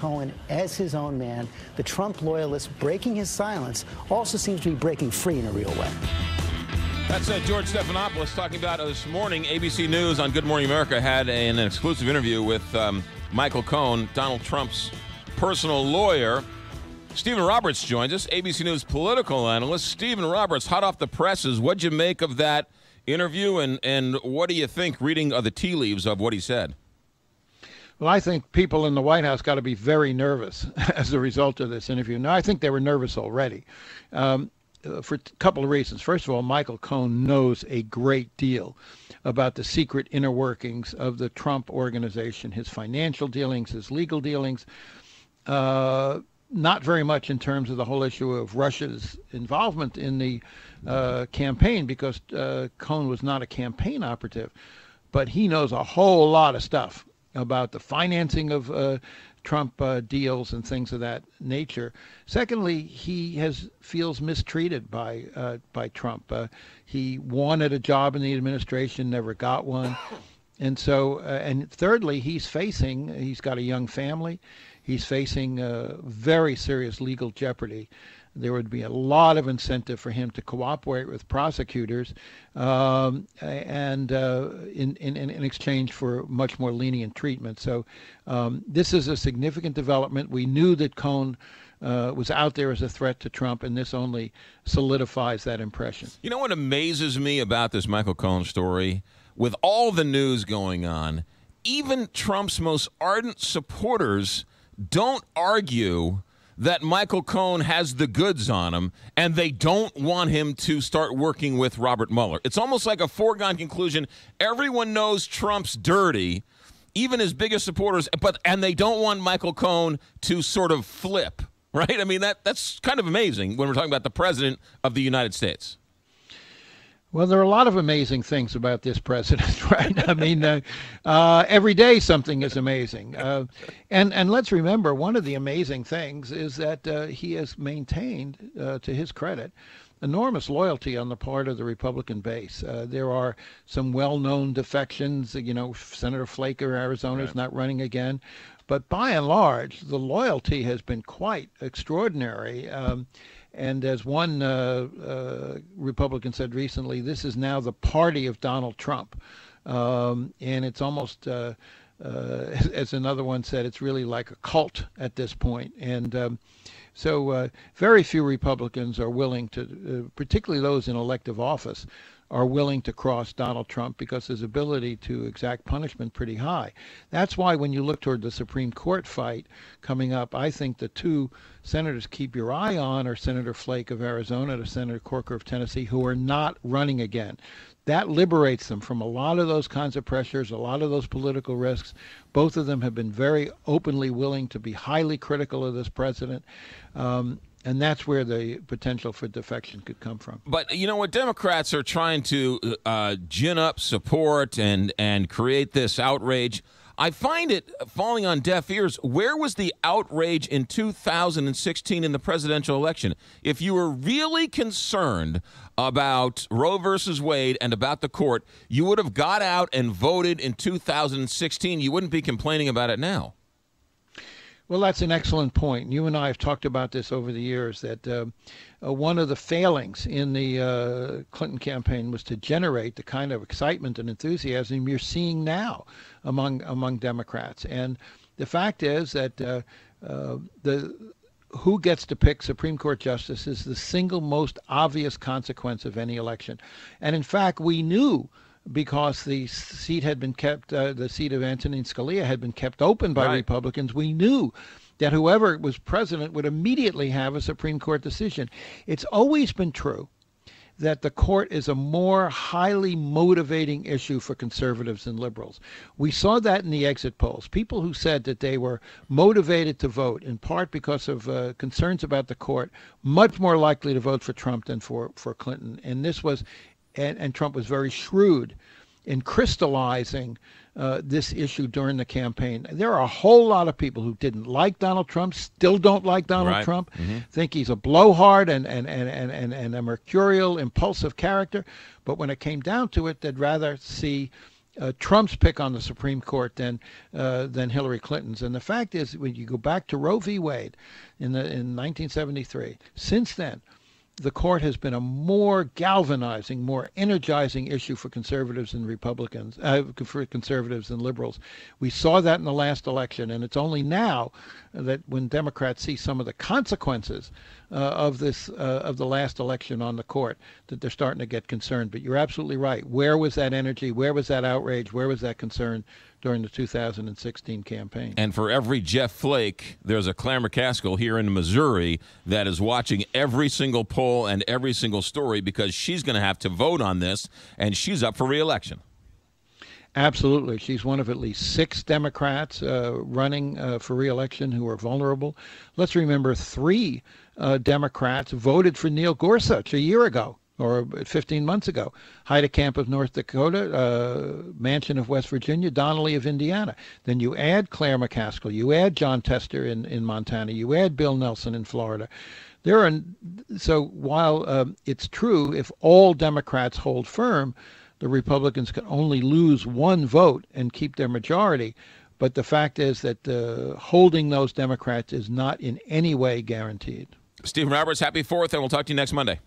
Cohen as his own man. The Trump loyalist breaking his silence also seems to be breaking free in a real way. That's George Stephanopoulos talking about this morning. ABC News on Good Morning America had an exclusive interview with Michael Cohen, Donald Trump's personal lawyer. Stephen Roberts joins us, ABC News political analyst. Stephen Roberts, hot off the presses. What'd you make of that interview, and what do you think, reading the tea leaves of what he said? Well, I think people in the White House got to be very nervous as a result of this interview. Now, I think they were nervous already for a couple of reasons. First of all, Michael Cohen knows a great deal about the secret inner workings of the Trump organization, his financial dealings, his legal dealings, not very much in terms of the whole issue of Russia's involvement in the campaign, because Cohen was not a campaign operative, but he knows a whole lot of stuff about the financing of Trump deals and things of that nature. Secondly, he feels mistreated by Trump. He wanted a job in the administration, never got one. And so, and thirdly, he's got a young family. He's facing very serious legal jeopardy. There would be a lot of incentive for him to cooperate with prosecutors, and in exchange for much more lenient treatment. So this is a significant development. We knew that Cohen was out there as a threat to Trump, and this only solidifies that impression. You know what amazes me about this Michael Cohen story? With all the news going on, even Trump's most ardent supporters don't argue that Michael Cohen has the goods on him, and they don't want him to start working with Robert Mueller. It's almost like a foregone conclusion. Everyone knows Trump's dirty, even his biggest supporters, and they don't want Michael Cohen to sort of flip, right? I mean, that's kind of amazing when we're talking about the president of the United States. Well, there are a lot of amazing things about this president, right? I mean, every day something is amazing. And let's remember, one of the amazing things is that he has maintained, to his credit, enormous loyalty on the part of the Republican base. There are some well-known defections. You know, Senator Flake of Arizona is not running again. But by and large, the loyalty has been quite extraordinary. And as one Republican said recently, this is now the party of Donald Trump. And it's almost, as another one said, it's really like a cult at this point. And so very few Republicans are willing to, particularly those in elective office, are willing to cross Donald Trump because his ability to exact punishment pretty high. That's why when you look toward the Supreme Court fight coming up, I think the two senators keep your eye on are Senator Flake of Arizona and Senator Corker of Tennessee, who are not running again. That liberates them from a lot of those kinds of pressures, a lot of those political risks. Both of them have been very openly willing to be highly critical of this president. And that's where the potential for defection could come from. But you know what? Democrats are trying to gin up support and create this outrage. I find it falling on deaf ears. Where was the outrage in 2016 in the presidential election? If you were really concerned about Roe versus Wade and about the court, you would have got out and voted in 2016. You wouldn't be complaining about it now. Well, that's an excellent point. You and I have talked about this over the years, that one of the failings in the Clinton campaign was to generate the kind of excitement and enthusiasm you're seeing now among Democrats. And the fact is that who gets to pick Supreme Court justice is the single most obvious consequence of any election. And in fact, we knew, because the seat had been kept, the seat of Antonin Scalia had been kept open by Republicans, we knew that whoever was president would immediately have a Supreme Court decision. It's always been true that the court is a more highly motivating issue for conservatives and liberals. We saw that in the exit polls. People who said that they were motivated to vote, in part because of concerns about the court, much more likely to vote for Trump than for Clinton. And this was and Trump was very shrewd in crystallizing this issue during the campaign. There are a whole lot of people who didn't like Donald Trump, still don't like Donald Trump, think he's a blowhard and a mercurial, impulsive character. But when it came down to it, they'd rather see Trump's pick on the Supreme Court than Hillary Clinton's. And the fact is, when you go back to Roe v. Wade in 1973, since then, the court has been a more galvanizing, more energizing issue for conservatives and Republicans, for conservatives and liberals. We saw that in the last election, and it's only now that when Democrats see some of the consequences of the last election on the court that they're starting to get concerned. But you're absolutely right. Where was that energy? Where was that outrage? Where was that concern during the 2016 campaign? And for every Jeff Flake, there's a Claire McCaskill here in Missouri that is watching every single poll and every single story because she's going to have to vote on this, and she's up for re-election. Absolutely. She's one of at least 6 Democrats running for re-election who are vulnerable. Let's remember 3 Democrats voted for Neil Gorsuch a year ago or 15 months ago. Heidecamp of North Dakota, Manchin of West Virginia, Donnelly of Indiana. Then you add Claire McCaskill, you add John Tester in Montana, you add Bill Nelson in Florida. So while it's true, if all Democrats hold firm, the Republicans can only lose 1 vote and keep their majority. But the fact is that holding those Democrats is not in any way guaranteed. Stephen Roberts, happy 4th, and we'll talk to you next Monday.